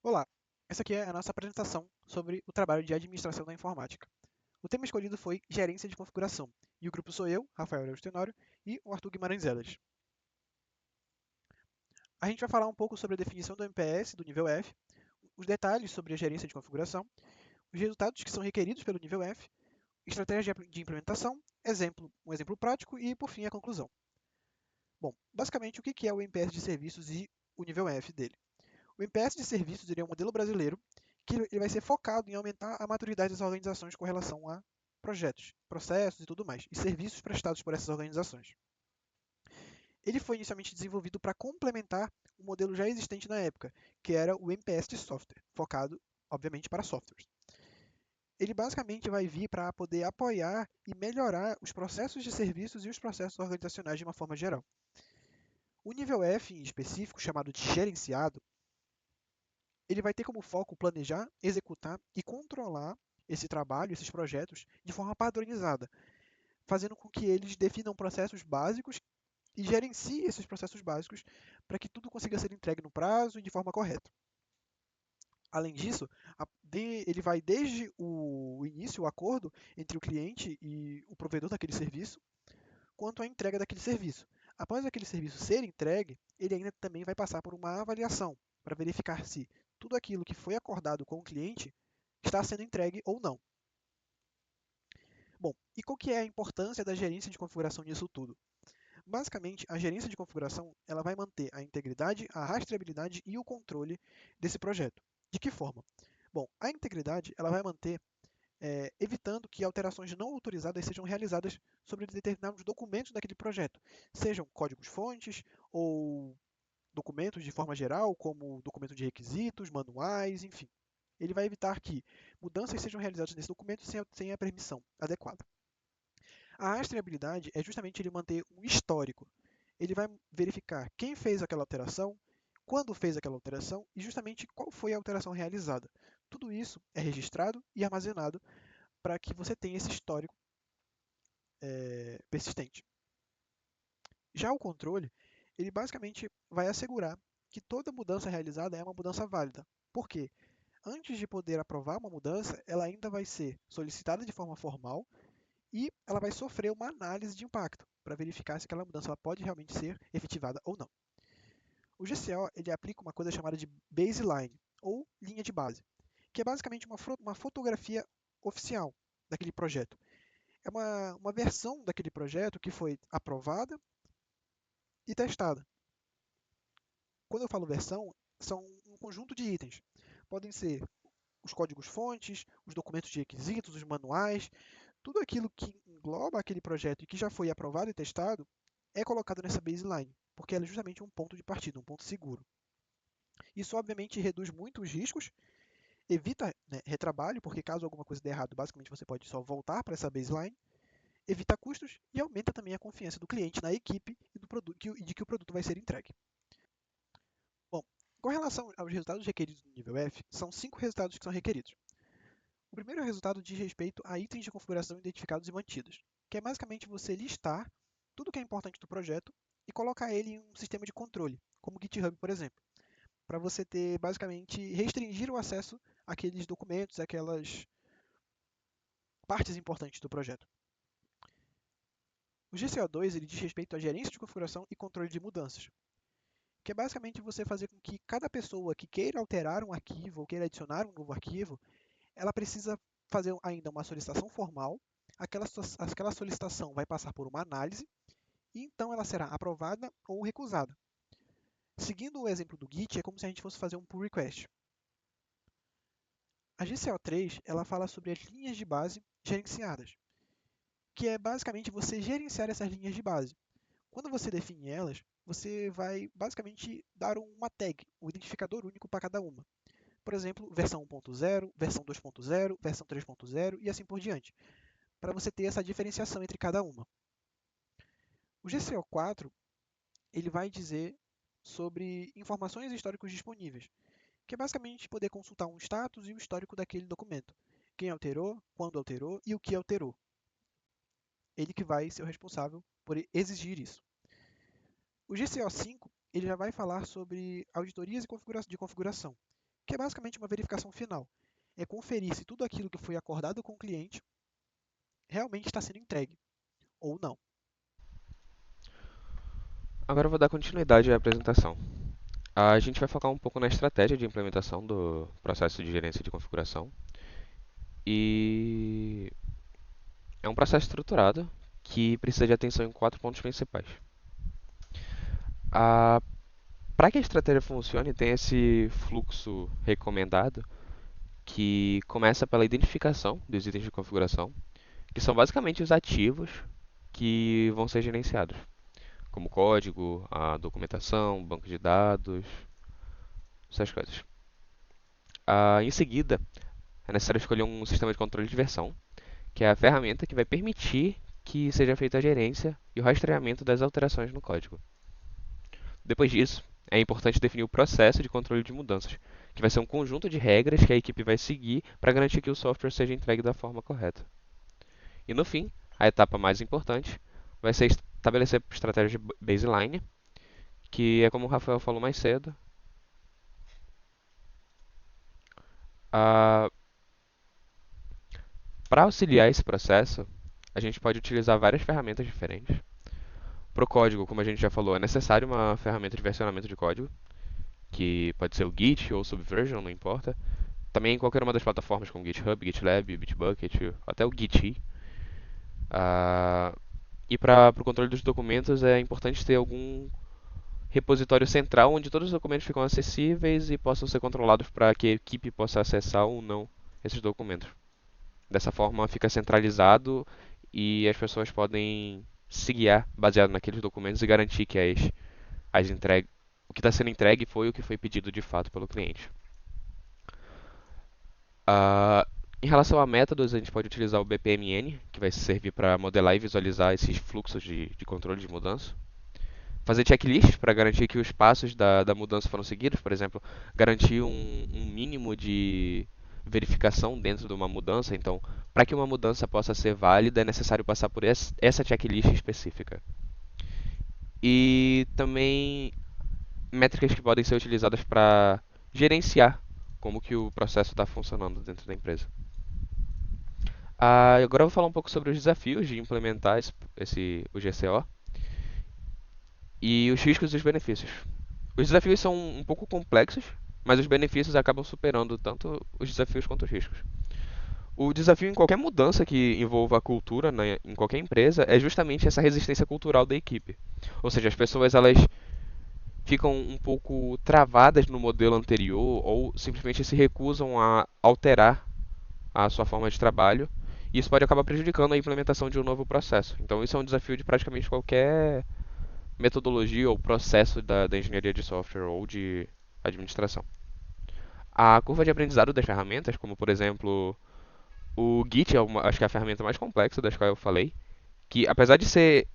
Olá, essa aqui é a nossa apresentação sobre o trabalho de administração da informática. O tema escolhido foi gerência de configuração, e o grupo sou eu, Rafael Araújo Tenório, e o Arthur Guimarães Elas. A gente vai falar um pouco sobre a definição do MPS do nível F, os detalhes sobre a gerência de configuração, os resultados que são requeridos pelo nível F, estratégia de implementação, um exemplo prático e, por fim, a conclusão. Bom, basicamente, o que é o MPS de serviços e o nível F dele? O MPS de serviços é um modelo brasileiro que ele vai ser focado em aumentar a maturidade das organizações com relação a projetos, processos e tudo mais, e serviços prestados por essas organizações. Ele foi inicialmente desenvolvido para complementar um modelo já existente na época, que era o MPS de software, focado, obviamente, para softwares. Ele basicamente vai vir para poder apoiar e melhorar os processos de serviços e os processos organizacionais de uma forma geral. O nível F, em específico, chamado de gerenciado, ele vai ter como foco planejar, executar e controlar esse trabalho, esses projetos, de forma padronizada, fazendo com que eles definam processos básicos e gerenciem esses processos básicos para que tudo consiga ser entregue no prazo e de forma correta. Além disso, ele vai desde o início, o acordo entre o cliente e o provedor daquele serviço, quanto à entrega daquele serviço. Após aquele serviço ser entregue, ele ainda também vai passar por uma avaliação para verificar se tudo aquilo que foi acordado com o cliente está sendo entregue ou não. Bom, e qual que é a importância da gerência de configuração nisso tudo? Basicamente, a gerência de configuração ela vai manter a integridade, a rastreabilidade e o controle desse projeto. De que forma? Bom, a integridade ela vai manter evitando que alterações não autorizadas sejam realizadas sobre determinados documentos daquele projeto, sejam códigos-fontes ou documentos de forma geral, como documento de requisitos, manuais, enfim. Ele vai evitar que mudanças sejam realizadas nesse documento sem a permissão adequada. A rastreabilidade é justamente ele manter um histórico. Ele vai verificar quem fez aquela alteração, quando fez aquela alteração e justamente qual foi a alteração realizada. Tudo isso é registrado e armazenado para que você tenha esse histórico persistente. Já o controle, ele basicamente vai assegurar que toda mudança realizada é uma mudança válida. Por quê? Antes de poder aprovar uma mudança, ela ainda vai ser solicitada de forma formal e ela vai sofrer uma análise de impacto para verificar se aquela mudança ela pode realmente ser efetivada ou não. O GCO ele aplica uma coisa chamada de baseline, ou linha de base, que é basicamente uma fotografia oficial daquele projeto. É uma versão daquele projeto que foi aprovada e testada. Quando eu falo versão, são um conjunto de itens. Podem ser os códigos-fontes, os documentos de requisitos, os manuais, tudo aquilo que engloba aquele projeto e que já foi aprovado e testado é colocado nessa baseline, porque ela é justamente um ponto de partida, um ponto seguro. Isso, obviamente, reduz muito os riscos, evita, né, retrabalho, porque caso alguma coisa dê errado, basicamente você pode só voltar para essa baseline, evita custos e aumenta também a confiança do cliente na equipe e, e de que o produto vai ser entregue. Bom, com relação aos resultados requeridos no nível F, são 5 resultados que são requeridos. O primeiro resultado diz respeito a itens de configuração identificados e mantidos, que é basicamente você listar tudo que é importante do projeto e colocar ele em um sistema de controle, como o GitHub, por exemplo, para você ter basicamente restringir o acesso àqueles documentos, àquelas partes importantes do projeto. O GCO2 ele diz respeito à gerência de configuração e controle de mudanças, que é basicamente você fazer com que cada pessoa que queira alterar um arquivo ou queira adicionar um novo arquivo, ela precisa fazer ainda uma solicitação formal, aquela solicitação vai passar por uma análise e então ela será aprovada ou recusada. Seguindo o exemplo do Git, é como se a gente fosse fazer um pull request. A GCO3 ela fala sobre as linhas de base gerenciadas, que é basicamente você gerenciar essas linhas de base. Quando você define elas, você vai basicamente dar uma tag, um identificador único para cada uma. Por exemplo, versão 1.0, versão 2.0, versão 3.0 e assim por diante, para você ter essa diferenciação entre cada uma. O GCO4 ele vai dizer sobre informações e históricos disponíveis, que é basicamente poder consultar um status e o histórico daquele documento. Quem alterou, quando alterou e o que alterou. Ele que vai ser o responsável por exigir isso. O GCO5 ele já vai falar sobre auditorias de configuração, que é basicamente uma verificação final. É conferir se tudo aquilo que foi acordado com o cliente realmente está sendo entregue ou não. Agora eu vou dar continuidade à apresentação. A gente vai focar um pouco na estratégia de implementação do processo de gerência de configuração. E é um processo estruturado que precisa de atenção em quatro pontos principais. Para que a estratégia funcione, tem esse fluxo recomendado que começa pela identificação dos itens de configuração, que são basicamente os ativos que vão ser gerenciados, como código, a documentação, banco de dados, essas coisas. Em seguida, é necessário escolher um sistema de controle de versão, que é a ferramenta que vai permitir que seja feita a gerência e o rastreamento das alterações no código. Depois disso, é importante definir o processo de controle de mudanças, que vai ser um conjunto de regras que a equipe vai seguir para garantir que o software seja entregue da forma correta. E no fim, a etapa mais importante vai ser estabelecer estratégia de baseline, que é como o Rafael falou mais cedo. Ah, Para auxiliar esse processo, a gente pode utilizar várias ferramentas diferentes. Para o código, como a gente já falou, é necessário uma ferramenta de versionamento de código, que pode ser o Git ou Subversion, não importa. Também em qualquer uma das plataformas como GitHub, GitLab, Bitbucket, até o Git. Ah, e para o controle dos documentos é importante ter algum repositório central onde todos os documentos ficam acessíveis e possam ser controlados para que a equipe possa acessar ou não esses documentos. Dessa forma fica centralizado e as pessoas podem se guiar baseado naqueles documentos e garantir que o que está sendo entregue foi o que foi pedido de fato pelo cliente. Ah, Em relação a métodos, a gente pode utilizar o BPMN, que vai servir para modelar e visualizar esses fluxos de controle de mudança. Fazer checklists para garantir que os passos da mudança foram seguidos, por exemplo, garantir um mínimo de verificação dentro de uma mudança. Então, para que uma mudança possa ser válida, é necessário passar por essa checklist específica. E também métricas que podem ser utilizadas para gerenciar como que o processo está funcionando dentro da empresa. Agora eu vou falar um pouco sobre os desafios de implementar o GCO e os riscos e os benefícios. Os desafios são um pouco complexos, mas os benefícios acabam superando tanto os desafios quanto os riscos. O desafio em qualquer mudança que envolva a cultura, né, em qualquer empresa é justamente essa resistência cultural da equipe. Ou seja, as pessoas elas ficam um pouco travadas no modelo anterior ou simplesmente se recusam a alterar a sua forma de trabalho. E isso pode acabar prejudicando a implementação de um novo processo. Então, isso é um desafio de praticamente qualquer metodologia ou processo da engenharia de software ou de administração. A curva de aprendizado das ferramentas, como por exemplo o Git, acho que é a ferramenta mais complexa das quais eu falei, que apesar de ser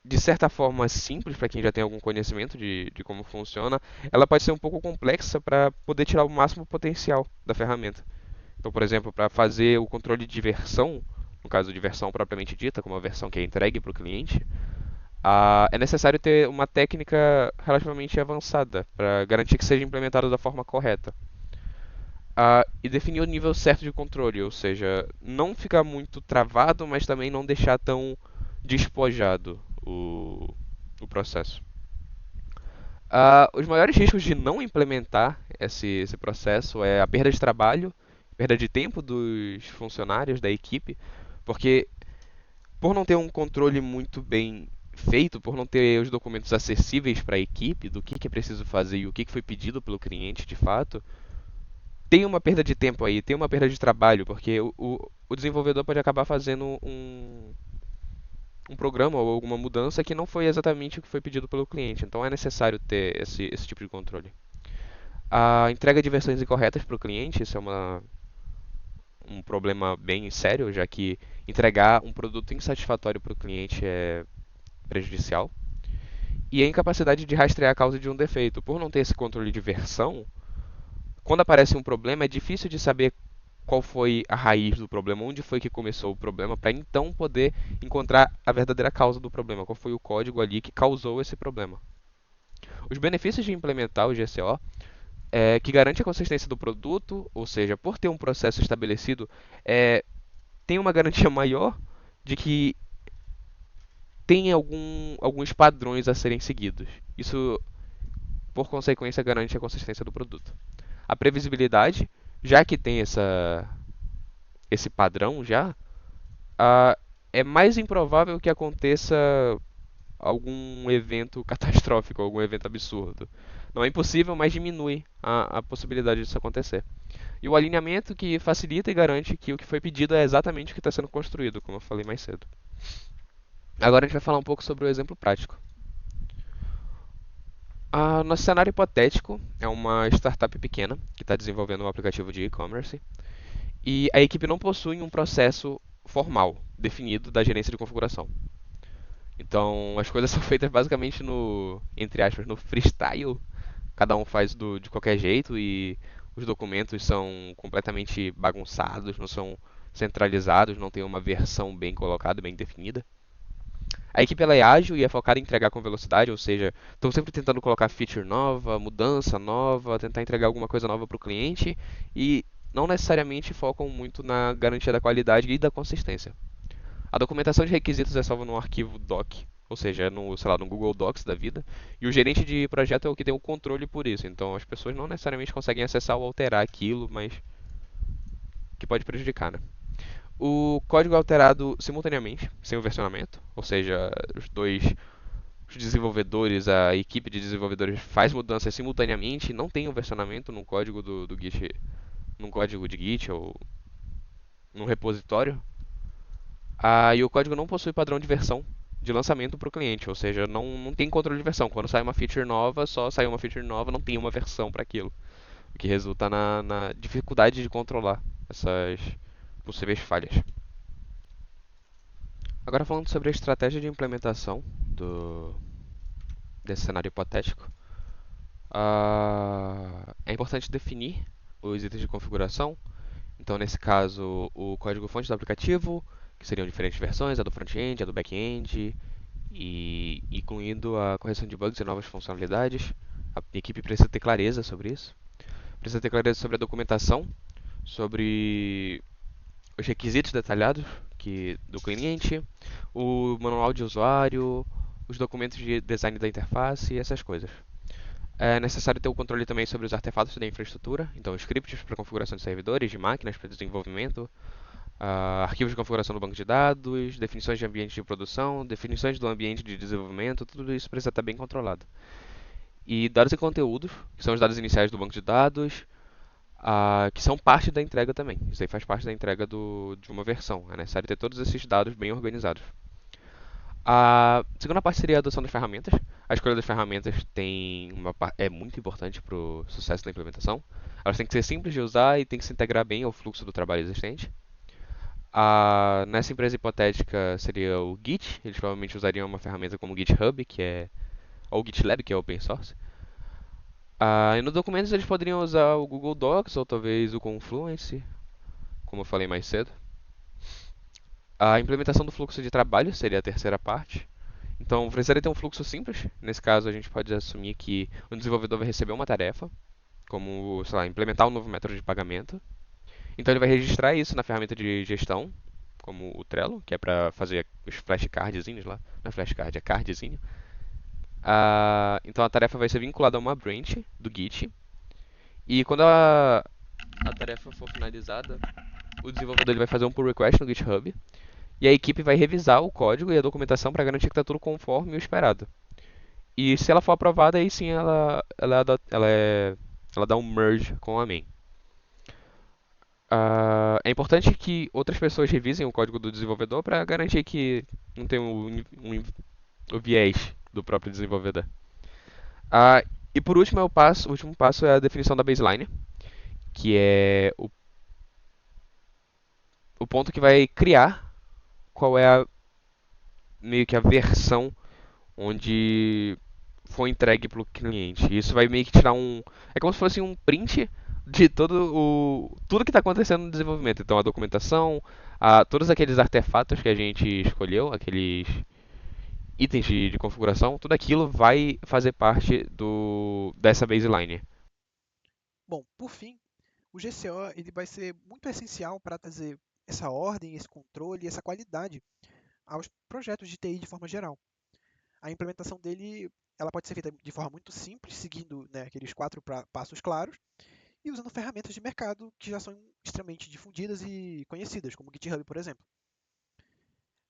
de certa forma simples para quem já tem algum conhecimento de como funciona, ela pode ser um pouco complexa para poder tirar o máximo potencial da ferramenta. Então, por exemplo, para fazer o controle de versão, no caso de versão propriamente dita, como a versão que é entregue para o cliente, é necessário ter uma técnica relativamente avançada para garantir que seja implementado da forma correta. E definir o nível certo de controle, ou seja, não ficar muito travado, mas também não deixar tão despojado o processo. Os maiores riscos de não implementar esse processo é a perda de trabalho, perda de tempo dos funcionários da equipe, porque por não ter um controle muito bem feito, por não ter os documentos acessíveis para a equipe do que é preciso fazer e o que foi pedido pelo cliente de fato, tem uma perda de tempo aí, tem uma perda de trabalho, porque o desenvolvedor pode acabar fazendo um programa ou alguma mudança que não foi exatamente o que foi pedido pelo cliente. Então é necessário ter esse tipo de controle. A entrega de versões incorretas para o cliente, isso é um problema bem sério, já que entregar um produto insatisfatório para o cliente é prejudicial. E a incapacidade de rastrear a causa de um defeito. Por não ter esse controle de versão, quando aparece um problema, é difícil de saber qual foi a raiz do problema, onde foi que começou o problema, para então poder encontrar a verdadeira causa do problema, qual foi o código ali que causou esse problema. Os benefícios de implementar o GCO que garante a consistência do produto, ou seja, por ter um processo estabelecido, tem uma garantia maior de que tem alguns padrões a serem seguidos. Isso, por consequência, garante a consistência do produto. A previsibilidade, já que tem esse padrão já, ah, é mais improvável que aconteça algum evento catastrófico, algum evento absurdo. Não é impossível, mas diminui a possibilidade disso acontecer. E o alinhamento que facilita e garante que o que foi pedido é exatamente o que está sendo construído, como eu falei mais cedo. Agora a gente vai falar um pouco sobre o exemplo prático. Nosso cenário hipotético é uma startup pequena que está desenvolvendo um aplicativo de e-commerce e a equipe não possui um processo formal definido da gerência de configuração. Então as coisas são feitas basicamente no, entre aspas, no freestyle. Cada um faz de qualquer jeito e os documentos são completamente bagunçados, não são centralizados, não tem uma versão bem colocada, bem definida. A equipe ela é ágil e é focada em entregar com velocidade, ou seja, estão sempre tentando colocar feature nova, mudança nova, tentar entregar alguma coisa nova para o cliente e não necessariamente focam muito na garantia da qualidade e da consistência. A documentação de requisitos é salva num arquivo doc, ou seja, é no, sei lá, no Google Docs da vida, e o gerente de projeto é o que tem o controle por isso. Então as pessoas não necessariamente conseguem acessar ou alterar aquilo, mas que pode prejudicar, né? O código é alterado simultaneamente, sem o versionamento, ou seja, os desenvolvedores, a equipe de desenvolvedores faz mudanças simultaneamente, não tem um versionamento no código do Git, num código de Git ou num repositório. E o código não possui padrão de versão de lançamento para o cliente, ou seja, não tem controle de versão. Quando sai uma feature nova, só sai uma feature nova, não tem uma versão para aquilo, o que resulta na dificuldade de controlar essas possíveis falhas. Agora falando sobre a estratégia de implementação desse cenário hipotético, é importante definir os itens de configuração. Então, nesse caso, o código-fonte do aplicativo, que seriam diferentes versões, a do front-end, a do back-end, e incluindo a correção de bugs e novas funcionalidades. A equipe precisa ter clareza sobre isso. Precisa ter clareza sobre a documentação, sobre os requisitos detalhados do cliente, o manual de usuário, os documentos de design da interface e essas coisas. É necessário ter o controle também sobre os artefatos da infraestrutura, então scripts para configuração de servidores, de máquinas para desenvolvimento, arquivos de configuração do banco de dados, definições de ambiente de produção, definições do ambiente de desenvolvimento, tudo isso precisa estar bem controlado. E dados e conteúdos, que são os dados iniciais do banco de dados, que são parte da entrega também. Isso aí faz parte da entrega de uma versão. É necessário ter todos esses dados bem organizados. A segunda parte seria a adoção das ferramentas. A escolha das ferramentas é muito importante para o sucesso da implementação. Elas têm que ser simples de usar e têm que se integrar bem ao fluxo do trabalho existente. Nessa empresa hipotética seria o Git. Eles provavelmente usariam uma ferramenta como o GitHub, ou o GitLab, que é open source. E nos documentos eles poderiam usar o Google Docs ou talvez o Confluence, como eu falei mais cedo. A implementação do fluxo de trabalho seria a terceira parte. Então, precisaria ter um fluxo simples. Nesse caso, a gente pode assumir que o desenvolvedor vai receber uma tarefa, como, sei lá, implementar um novo método de pagamento. Então, ele vai registrar isso na ferramenta de gestão, como o Trello, que é para fazer os flashcardzinhos lá. Não é flashcard, é cardzinho. Então, a tarefa vai ser vinculada a uma branch do Git. E quando a tarefa for finalizada, o desenvolvedor ele vai fazer um pull request no GitHub. E a equipe vai revisar o código e a documentação para garantir que está tudo conforme o esperado. E se ela for aprovada, aí sim ela dá um merge com a main. É importante que outras pessoas revisem o código do desenvolvedor para garantir que não tem o viés do próprio desenvolvedor. E por último, o último passo é a definição da baseline, que é o ponto que vai criar qual é meio que a versão onde foi entregue para o cliente. Isso vai meio que tirar um. É como se fosse um print de tudo que está acontecendo no desenvolvimento. Então a documentação, todos aqueles artefatos que a gente escolheu, aqueles itens de configuração, tudo aquilo vai fazer parte dessa baseline. Bom, por fim, o GCO ele vai ser muito essencial para trazer essa ordem, esse controle, essa qualidade aos projetos de TI de forma geral. A implementação dele ela pode ser feita de forma muito simples, seguindo, né, aqueles quatro passos claros, e usando ferramentas de mercado que já são extremamente difundidas e conhecidas, como o GitHub, por exemplo.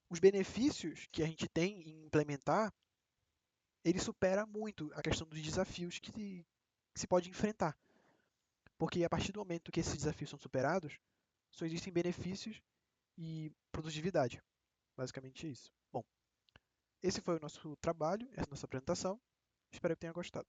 Os benefícios que a gente tem em implementar, ele supera muito a questão dos desafios que se pode enfrentar, porque a partir do momento que esses desafios são superados, só existem benefícios e produtividade. Basicamente isso. Bom, esse foi o nosso trabalho, essa nossa apresentação. Espero que tenha gostado.